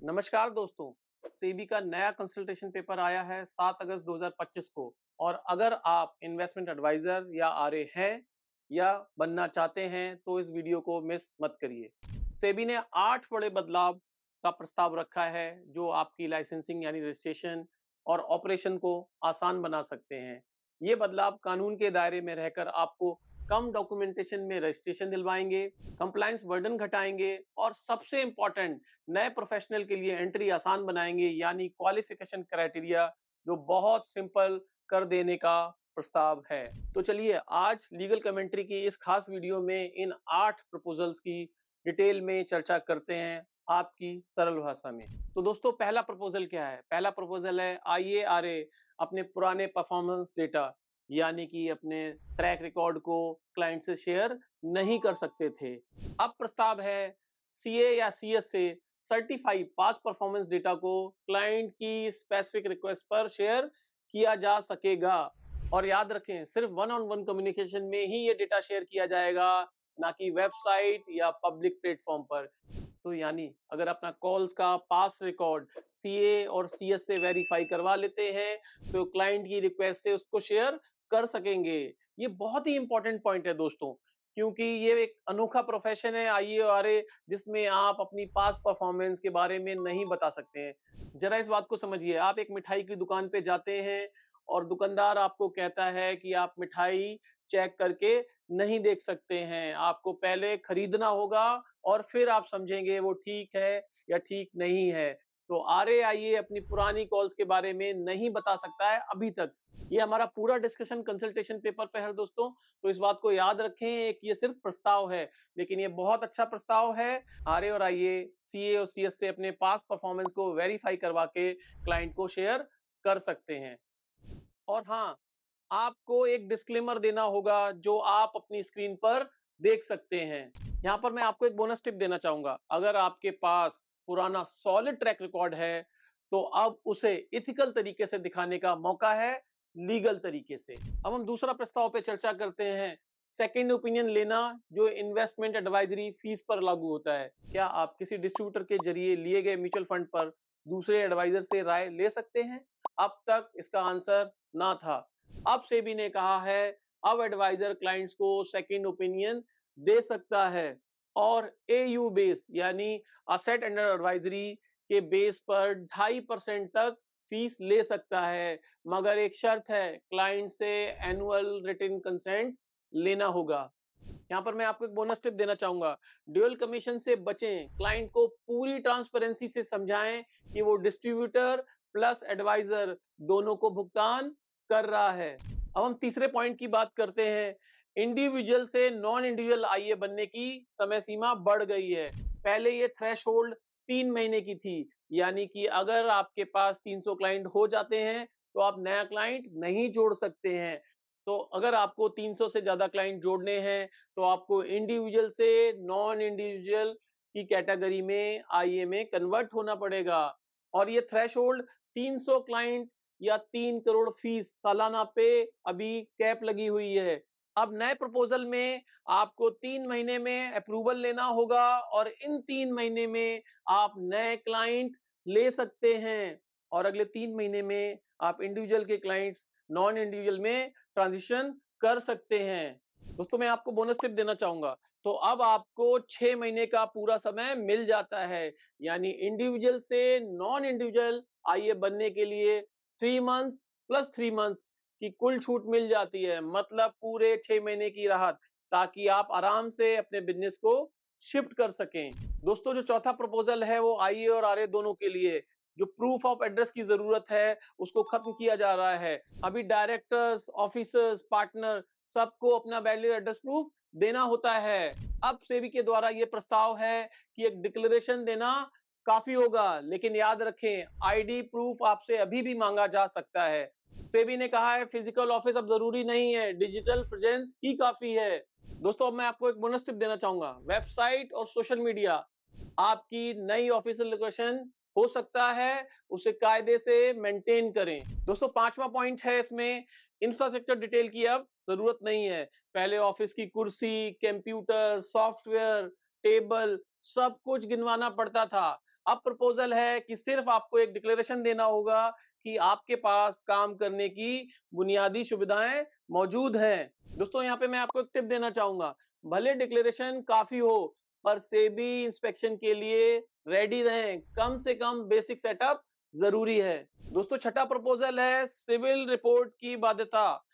नमस्कार दोस्तों। सेबी का नया कंसल्टेशन पेपर आया है 7 अगस्त 2025 को। और अगर आप इन्वेस्टमेंट एडवाइजर या आरए हैं या बनना चाहते हैं तो इस वीडियो को मिस मत करिए। सेबी ने 8 बड़े बदलाव का प्रस्ताव रखा है जो आपकी लाइसेंसिंग यानी रजिस्ट्रेशन और ऑपरेशन को आसान बना सकते हैं। ये बदलाव कानून के दायरे में रहकर आपको कम डॉक्यूमेंटेशन में रजिस्ट्रेशन दिलवाएंगे, कंप्लायंस बर्डन घटाएंगे और सबसे इंपॉर्टेंट नए प्रोफेशनल के लिए एंट्री आसान बनाएंगे, यानी क्वालिफिकेशन क्राइटेरिया जो बहुत सिंपल कर देने का प्रस्ताव है। तो चलिए आज लीगल कमेंट्री की इस खास वीडियो में इन 8 प्रपोजल्स की डिटेल में चर्चा करते हैं आपकी सरल भाषा में। तो दोस्तों पहला प्रपोजल क्या है? पहला प्रपोजल है आईएआरए अपने पुराने परफॉर्मेंस डेटा यानी कि अपने ट्रैक रिकॉर्ड को क्लाइंट से शेयर नहीं कर सकते थे। अब प्रस्ताव है सीए या सीएस से सर्टिफाई पास परफॉर्मेंस डेटा को क्लाइंट की स्पेसिफिक रिक्वेस्ट पर शेयर किया जा सकेगा। और याद रखें सिर्फ वन ऑन वन कम्युनिकेशन में ही ये डेटा शेयर किया जाएगा, ना कि वेबसाइट या पब्लिक प्लेटफॉर्म पर। तो यानी अगर अपना कॉल्स का पास रिकॉर्ड सीए और सीएस से वेरीफाई करवा लेते हैं तो क्लाइंट की रिक्वेस्ट से उसको शेयर कर सकेंगे। ये बहुत ही इंपॉर्टेंट पॉइंट है दोस्तों, क्योंकि ये एक अनोखा प्रोफेशन है आईएआरए जिसमें आप अपनी पास्ट परफॉर्मेंस के बारे में नहीं बता सकते हैं। जरा इस बात को समझिए, आप एक मिठाई की दुकान पे जाते हैं और दुकानदार आपको कहता है कि आप मिठाई चेक करके नहीं देख सकते हैं, आपको पहले खरीदना होगा और फिर आप समझेंगे वो ठीक है या ठीक नहीं है। तो आरएआईए अपनी पुरानी कॉल्स के बारे में नहीं बता सकता है अभी तक। ये हमारा पूरा डिस्कशन कंसल्टेशन पेपर पे है दोस्तों, तो इस बात को याद रखें कि ये सिर्फ प्रस्ताव है, लेकिन ये बहुत अच्छा प्रस्ताव है। आरए और आईए सीए और सीएस से अपने पास परफॉर्मेंस को वेरीफाई करवा के क्लाइंट को शेयर कर सकते हैं। और हाँ, आपको एक डिस्क्लेमर देना होगा जो आप अपनी स्क्रीन पर देख सकते हैं। यहाँ पर मैं आपको एक बोनस टिप देना चाहूंगा। अगर आपके पास पुराना सॉलिड ट्रैक रिकॉर्ड है तो अब उसे इथिकल तरीके से दिखाने का मौका है, लीगल तरीके से। अब हम दूसरा प्रस्ताव पे चर्चा करते हैं, सेकंड ओपिनियन लेना जो इन्वेस्टमेंट एडवाइजरी फीस पर लागू होता है। क्या आप किसी डिस्ट्रीब्यूटर के जरिए लिए गए म्यूचुअल फंड पर दूसरे एडवाइजर से राय ले सकते हैं? अब तक इसका आंसर ना था। अब सेबी ने कहा है अब एडवाइजर क्लाइंट्स को सेकंड ओपिनियन दे सकता है और एयू बेस यानी असेट अंडर एडवाइजरी के बेस पर 2.5% तक फीस ले सकता है, मगर एक शर्त है, क्लाइंट से एनुअल रिटन कंसेंट लेना होगा। यहाँ पर मैं आपको एक बोनस टिप देना चाहूंगा, ड्यूअल कमीशन से बचें, क्लाइंट को पूरी ट्रांसपेरेंसी से समझाएं कि वो डिस्ट्रीब्यूटर प्लस एडवाइजर दोनों को भुगतान कर रहा है। अब हम तीसरे पॉइंट की बात करते हैं, इंडिविजुअल से नॉन इंडिविजुअल आईए बनने की समय सीमा बढ़ गई है। पहले ये थ्रेशोल्ड 3 महीने की थी, यानी कि अगर आपके पास 300 क्लाइंट हो जाते हैं तो आप नया क्लाइंट नहीं जोड़ सकते हैं। तो अगर आपको 300 से ज्यादा क्लाइंट जोड़ने हैं तो आपको इंडिविजुअल से नॉन इंडिविजुअल की कैटेगरी में आईए में कन्वर्ट होना पड़ेगा। और ये थ्रेशोल्ड 300 क्लाइंट या 3 करोड़ फीस सालाना पे अभी कैप लगी हुई है। अब नए प्रपोजल में आपको 3 महीने में अप्रूवल लेना होगा और इन 3 महीने में आप नए क्लाइंट ले सकते हैं और अगले 3 महीने में आप इंडिविजुअल के क्लाइंट्स नॉन इंडिविजुअल में ट्रांजिशन कर सकते हैं। दोस्तों मैं आपको बोनस टिप देना चाहूंगा, तो अब आपको 6 महीने का पूरा समय मिल जाता है, यानी इंडिविजुअल से नॉन इंडिविजुअल आईए बनने के लिए 3 मंथ्स प्लस 3 मंथ्स की कुल छूट मिल जाती है, मतलब पूरे 6 महीने की राहत, ताकि आप आराम से अपने बिजनेस को शिफ्ट कर सकें। दोस्तों जो चौथा प्रपोजल है वो आईए और आरए दोनों के लिए, जो प्रूफ ऑफ एड्रेस की जरूरत है उसको खत्म किया जा रहा है। अभी डायरेक्टर्स, ऑफिसर्स, पार्टनर सबको अपना वैलिड एड्रेस प्रूफ देना होता है। अब सेबी के द्वारा ये प्रस्ताव है कि एक डिक्लेरेशन देना काफी होगा, लेकिन याद रखें आईडी प्रूफ आपसे अभी भी मांगा जा सकता है। सेबी ने कहा है फिजिकल ऑफिस अब जरूरी नहीं है, डिजिटल प्रेजेंस ही काफी है। दोस्तों अब मैं आपको एक बोनस टिप देना चाहूंगा, वेबसाइट और सोशल मीडिया आपकी नई ऑफिशियल लोकेशन हो सकता है, उसे कायदे से मेंटेन करें। दोस्तों पांचवा पॉइंट है इसमें, इंफ्रास्ट्रक्चर डिटेल की अब जरूरत नहीं है। पहले ऑफिस की कुर्सी, कंप्यूटर, सॉफ्टवेयर, टेबल सब कुछ गिनवाना पड़ता था। अब प्रपोजल है कि सिर्फ आपको एक डिक्लेरेशन देना होगा कि आपके पास काम करने की बुनियादी सुविधाएं मौजूद हैं। दोस्तों यहाँ पे मैं आपको एक टिप देना चाहूंगा, भले डिक्लेरेशन काफी हो पर सेबी इंस्पेक्शन के लिए रेडी रहें, कम से कम बेसिक सेटअप जरूरी है। दोस्तों छठा प्रपोजल है सिविल रिपोर्ट की बाध्यता।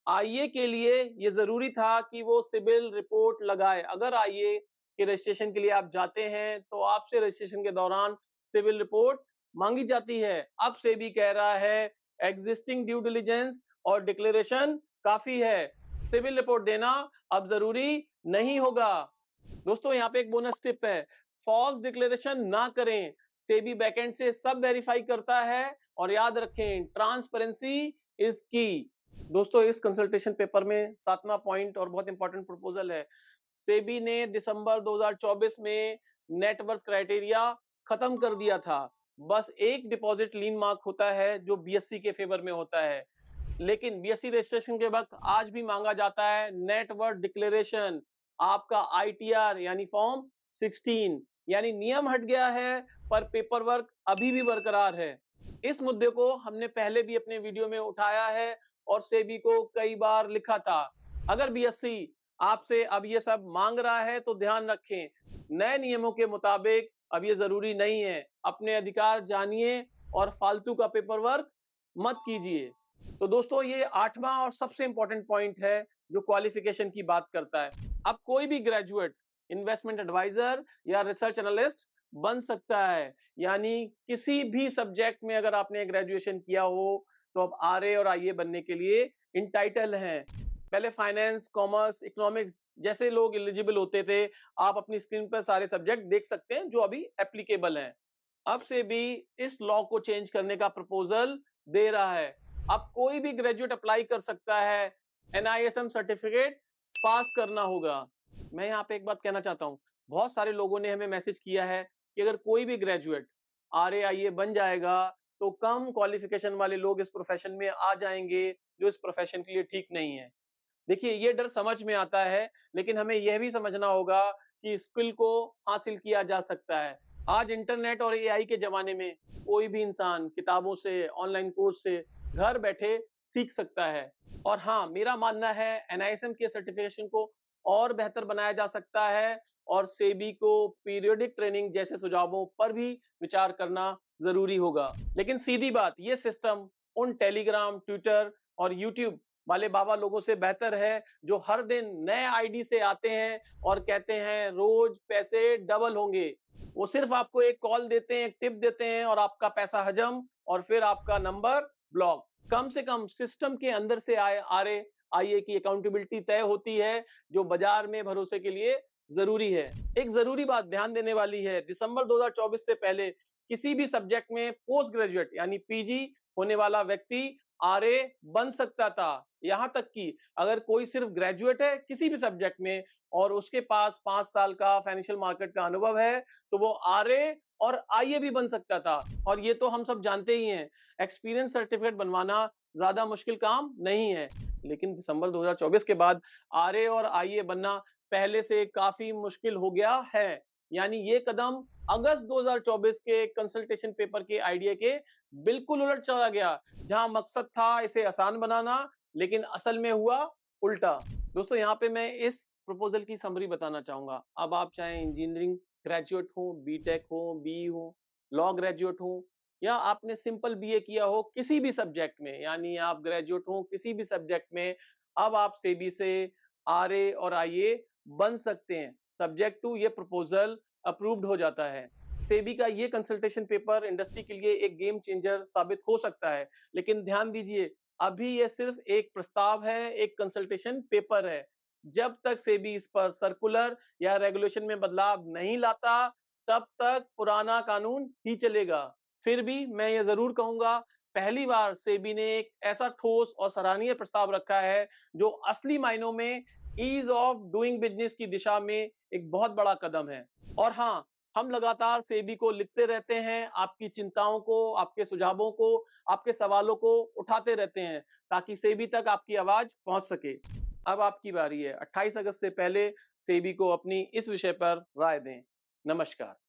आईए के लिए ये जरूरी था कि वो सिविल रिपोर्ट लगाए। अगर आईए के रजिस्ट्रेशन के लिए आप जाते हैं तो आपसे रजिस्ट्रेशन के दौरान सिविल रिपोर्ट मांगी जाती है। अब सेबी कह रहा है एग्जिस्टिंग ड्यू डिलिजेंस और डिक्लेरेशन काफी है, सिविल रिपोर्ट देना अब जरूरी नहीं होगा। दोस्तों यहाँ पे एक बोनस टिप है, फॉल्स डिक्लेरेशन ना करें, सेबी बैकएंड से सब वेरीफाई करता है और याद रखें ट्रांसपेरेंसी इज की। दोस्तों इस कंसल्टेशन पेपर में सातवां पॉइंट और बहुत इंपॉर्टेंट प्रपोजल है, सेबी ने दिसंबर 2024 में नेटवर्थ क्राइटेरिया खत्म कर दिया था। बस एक डिपॉजिट लीन मार्क होता है जो बीएससी के फेवर में होता है, लेकिन बीएससी रजिस्ट्रेशन के वक्त आज भी मांगा जाता है नेटवर्थ डिक्लेरेशन, आपका आईटीआर यानी फॉर्म 16। यानी नियम हट गया है पर पेपर वर्क अभी भी बरकरार है। इस मुद्दे को हमने पहले भी अपने वीडियो में उठाया है और सेबी को कई बार लिखा था। अगर बीएससी आपसे अब ये सब मांग रहा है तो ध्यान रखें, नए नियमों के मुताबिक अब ये जरूरी नहीं है। अपने अधिकार जानिए और फालतू का पेपर वर्क मत कीजिए। तो दोस्तों ये आठवां और सबसे इंपॉर्टेंट पॉइंट है जो क्वालिफिकेशन की बात करता है। अब कोई भी ग्रेजुएट इन्वेस्टमेंट एडवाइजर या रिसर्च एनालिस्ट बन सकता है, यानी किसी भी सब्जेक्ट में अगर आपने ग्रेजुएशन किया हो तो अब आरए और आईए बनने के लिए इंटाइटल हैं। पहले फाइनेंस, कॉमर्स, इकोनॉमिक्स जैसे लोग एलिजिबल होते थे। आप अपनी स्क्रीन पर सारे सब्जेक्ट देख सकते हैं जो अभी एप्लीकेबल हैं। अब से भी इस लॉ को चेंज करने का प्रपोजल दे रहा है। अब कोई भी ग्रेजुएट अप्लाई कर सकता है, एनआईएसएम सर्टिफिकेट पास करना होगा। मैं यहाँ पे एक बात कहना चाहता हूँ, बहुत सारे लोगों ने हमें मैसेज किया है कि अगर कोई भी ग्रेजुएट आरएआईए बन जाएगा तो कम क्वालिफिकेशन वाले लोग इस प्रोफेशन में आ जाएंगे जो इस प्रोफेशन के लिए ठीक नहीं है। देखिए ये डर समझ में आता है, लेकिन हमें यह भी समझना होगा कि स्किल को हासिल किया जा सकता है। आज इंटरनेट और एआई के जमाने में कोई भी इंसान किताबों से, ऑनलाइन कोर्स से घर बैठे सीख सकता है। और हाँ, मेरा मानना है एनआईएसएम के सर्टिफिकेशन को और बेहतर बनाया जा सकता है और सेबी को पीरियोडिक ट्रेनिंग जैसे सुझावों पर भी विचार करना जरूरी होगा। लेकिन सीधी बात, ये सिस्टम उन टेलीग्राम, ट्विटर और यूट्यूब वाले बाबा लोगों से बेहतर है जो हर दिन नए आईडी से आते हैं और कहते हैं रोज पैसे डबल होंगे। वो सिर्फ आपको एक कॉल देते हैं, एक टिप देते हैं और आपका पैसा हजम और फिर आपका नंबर ब्लॉक। कम से कम सिस्टम के अंदर से आए आरए आईए की अकाउंटेबिलिटी तय होती है जो बाजार में भरोसे के लिए जरूरी है। एक जरूरी बात ध्यान देने वाली है, दिसंबर 2024 से पहले किसी भी सब्जेक्ट में पोस्ट ग्रेजुएट यानी पीजी होने वाला व्यक्ति आरए बन सकता था। यहां तक कि अगर कोई सिर्फ ग्रेजुएट है किसी भी सब्जेक्ट में और उसके पास 5 साल का फाइनेंशियल मार्केट का अनुभव है तो वो आरए और आईए भी बन सकता था। और ये तो हम सब जानते ही हैं, एक्सपीरियंस सर्टिफिकेट बनवाना ज्यादा मुश्किल काम नहीं है। लेकिन दिसंबर 2024 के बाद आरए और आईए बनना पहले से काफी मुश्किल हो गया है। यानी ये कदम अगस्त 2024 के कंसल्टेशन पेपर के आइडिया के बिल्कुल उलट चला गया, जहां मकसद था इसे आसान बनाना लेकिन असल में हुआ उल्टा। दोस्तों यहाँ पे मैं इस प्रपोजल की समरी बताना चाहूंगा। अब आप चाहे इंजीनियरिंग ग्रेजुएट हो, बीटेक हो, बीई हो, लॉ ग्रेजुएट हो या आपने सिंपल बीए किया हो किसी भी सब्जेक्ट में, यानी आप ग्रेजुएट हो किसी भी सब्जेक्ट में, अब आप सेबी से आरए और आईए बन सकते हैं सब्जेक्ट टू ये प्रपोजल अप्रूव्ड हो जाता है। सेबी का ये कंसल्टेशन पेपर इंडस्ट्री के लिए एक गेम चेंजर साबित हो सकता है, लेकिन ध्यान दीजिए अभी ये सिर्फ एक प्रस्ताव है, एक कंसल्टेशन पेपर है। जब तक सेबी इस पर सर्कुलर या रेगुलेशन में बदलाव नहीं लाता तब तक पुराना कानून ही चलेगा। फिर भी मैं ये जरूर कहूंगा, पहली बार सेबी ने एक ऐसा ठोस और सराहनीय प्रस्ताव रखा है जो असली मायनों में ईज ऑफ डूइंग बिजनेस की दिशा में एक बहुत बड़ा कदम है। और हाँ, हम लगातार सेबी को लिखते रहते हैं, आपकी चिंताओं को, आपके सुझावों को, आपके सवालों को उठाते रहते हैं ताकि सेबी तक आपकी आवाज पहुंच सके। अब आपकी बारी है, 28 अगस्त से पहले सेबी को अपनी इस विषय पर राय दें। नमस्कार।